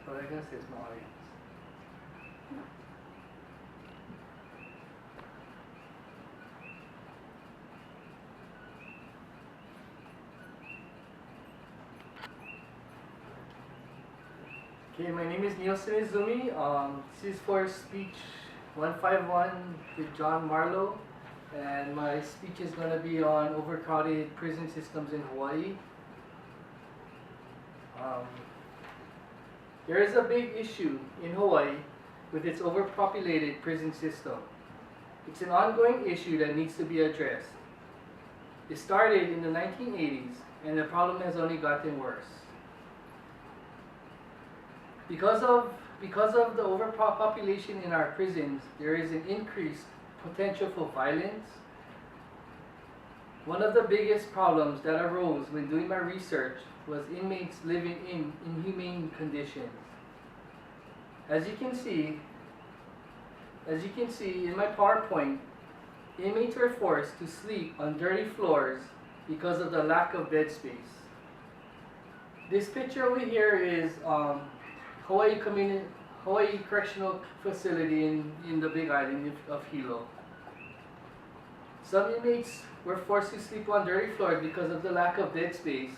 But I guess it's my audience. Okay, my name is Nielsen Izumi. This is for speech 151 with John Marlowe. And my speech is going to be on overcrowded prison systems in Hawaii. There is a big issue in Hawaii with its overpopulated prison system. It's an ongoing issue that needs to be addressed. It started in the 1980s, and the problem has only gotten worse. Because of the overpopulation in our prisons, there is an increased potential for violence. One of the biggest problems that arose when doing my research was inmates living in inhumane conditions. As you can see in my PowerPoint, inmates were forced to sleep on dirty floors because of the lack of bed space. This picture over here is Hawaii Correctional Facility in the Big Island of Hilo. Some inmates were forced to sleep on dirty floors because of the lack of bed space.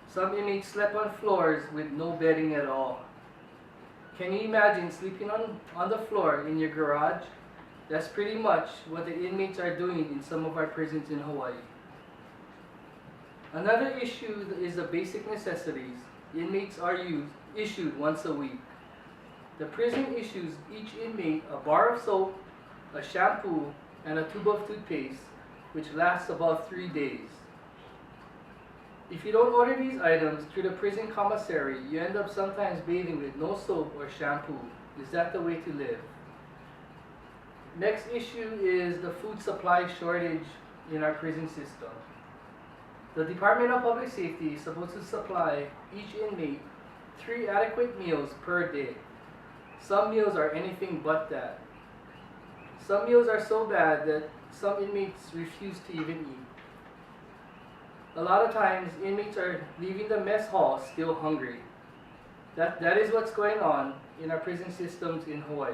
Some inmates slept on floors with no bedding at all. Can you imagine sleeping on the floor in your garage? That's pretty much what the inmates are doing in some of our prisons in Hawaii. Another issue is the basic necessities. Inmates are issued once a week. The prison issues each inmate a bar of soap, a shampoo, and a tube of toothpaste, which lasts about 3 days. If you don't order these items through the prison commissary, you end up sometimes bathing with no soap or shampoo. Is that the way to live? Next issue is the food supply shortage in our prison system. The Department of Public Safety is supposed to supply each inmate 3 adequate meals per day. Some meals are anything but that. Some meals are so bad that some inmates refuse to even eat. A lot of times, inmates are leaving the mess hall still hungry. That is what's going on in our prison systems in Hawaii.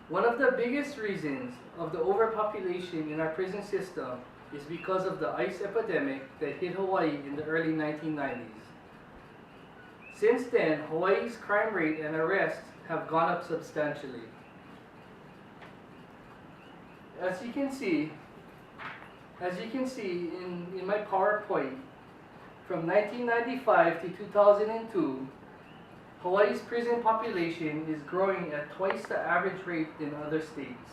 One of the biggest reasons of the overpopulation in our prison system is because of the ICE epidemic that hit Hawaii in the early 1990s. Since then, Hawaii's crime rate and arrests have gone up substantially. As you can see in my PowerPoint, from 1995 to 2002, Hawaii's prison population is growing at twice the average rate in other states.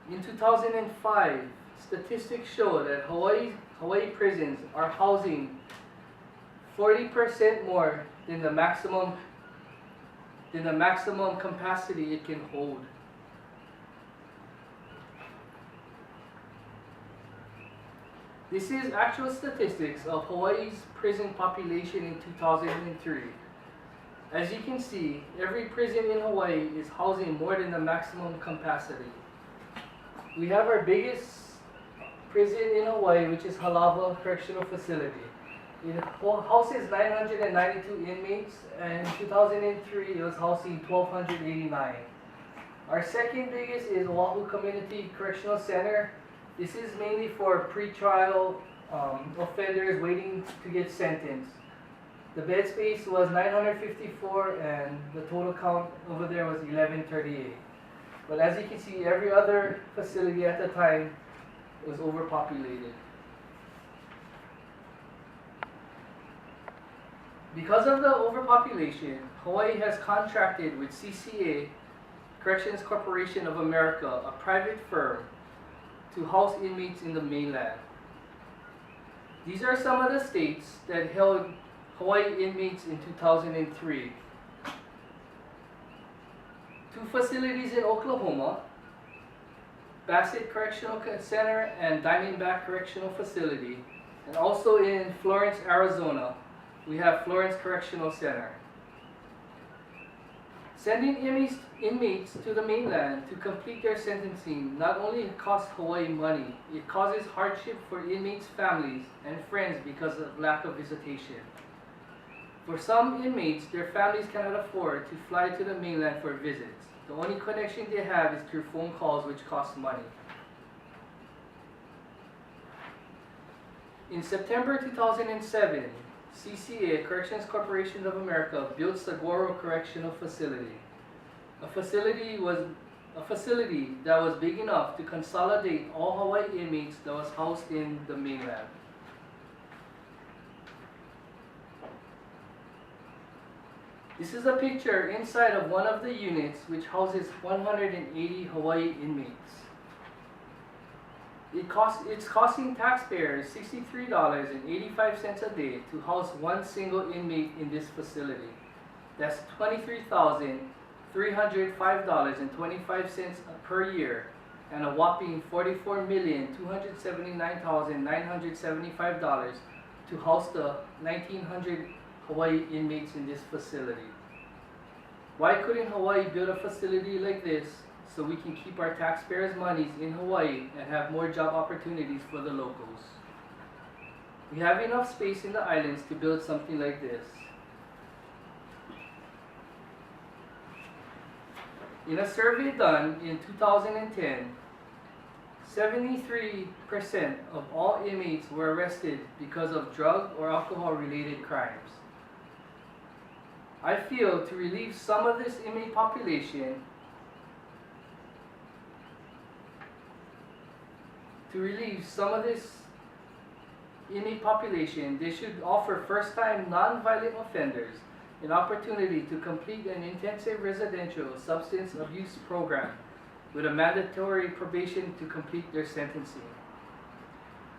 In 2005, statistics show that Hawaii prisons are housing 40% more than the maximum capacity it can hold. This is actual statistics of Hawaii's prison population in 2003. As you can see, every prison in Hawaii is housing more than the maximum capacity. We have our biggest prison in Hawaii, which is Halawa Correctional Facility. It houses 992 inmates, and in 2003 it was housing 1,289. Our second biggest is Oahu Community Correctional Center. This is mainly for pretrial offenders waiting to get sentenced. The bed space was 954, and the total count over there was 1138. But as you can see, every other facility at the time was overpopulated. Because of the overpopulation, Hawaii has contracted with CCA, Corrections Corporation of America, a private firm, to house inmates in the mainland. These are some of the states that held Hawaii inmates in 2003. 2 facilities in Oklahoma, Bassett Correctional Center and Diamondback Correctional Facility, and also in Florence, Arizona, we have Florence Correctional Center. Sending inmates to the mainland to complete their sentencing not only costs Hawaii money, it causes hardship for inmates' families and friends because of lack of visitation. For some inmates, their families cannot afford to fly to the mainland for visits. The only connection they have is through phone calls, which cost money. In September 2007, CCA, Corrections Corporation of America, built Saguaro Correctional Facility. A facility that was big enough to consolidate all Hawaii inmates that was housed in the mainland. This is a picture inside of one of the units which houses 180 Hawaii inmates. It's costing taxpayers $63.85 a day to house one single inmate in this facility. That's $23,305.25 per year, and a whopping $44,279,975 to house the 1,900 Hawaii inmates in this facility. Why couldn't Hawaii build a facility like this so we can keep our taxpayers' monies in Hawaii and have more job opportunities for the locals? We have enough space in the islands to build something like this. In a survey done in 2010, 73% of all inmates were arrested because of drug or alcohol-related crimes. I feel to relieve some of this inmate population, they should offer first-time non-violent offenders an opportunity to complete an intensive residential substance abuse program with a mandatory probation to complete their sentencing.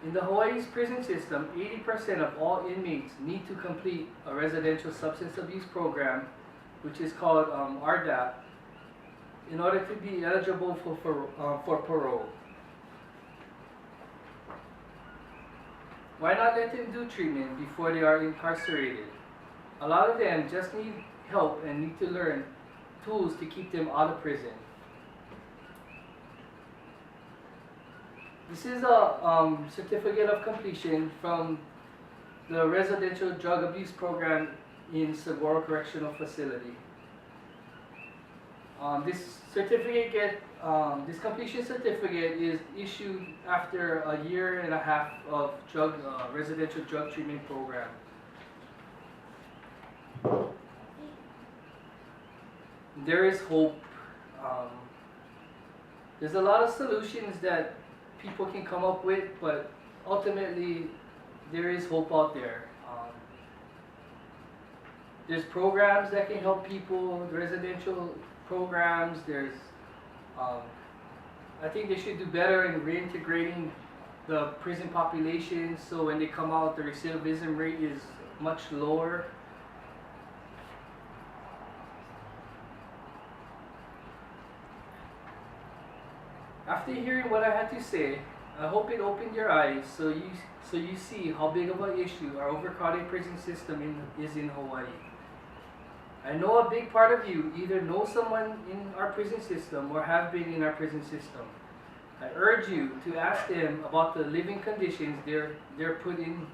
In the Hawaii's prison system, 80% of all inmates need to complete a residential substance abuse program, which is called RDAP, in order to be eligible for parole. Why not let them do treatment before they are incarcerated? A lot of them just need help and need to learn tools to keep them out of prison. This is a certificate of completion from the residential drug abuse program in Saguaro Correctional Facility. This completion certificate is issued after a year and a half of residential drug treatment program. There is hope. There's a lot of solutions that people can come up with, but ultimately there is hope out there. There's programs that can help people, residential programs. I think they should do better in reintegrating the prison population, so when they come out, the recidivism rate is much lower. After hearing what I had to say, I hope it opened your eyes so you see how big of an issue our overcrowded prison system is in Hawaii. I know a big part of you either know someone in our prison system or have been in our prison system. I urge you to ask them about the living conditions they're put in,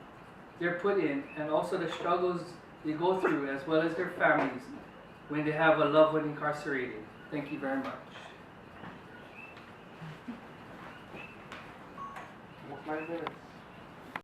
and also the struggles they go through, as well as their families when they have a loved one incarcerated. Thank you very much. 9 minutes.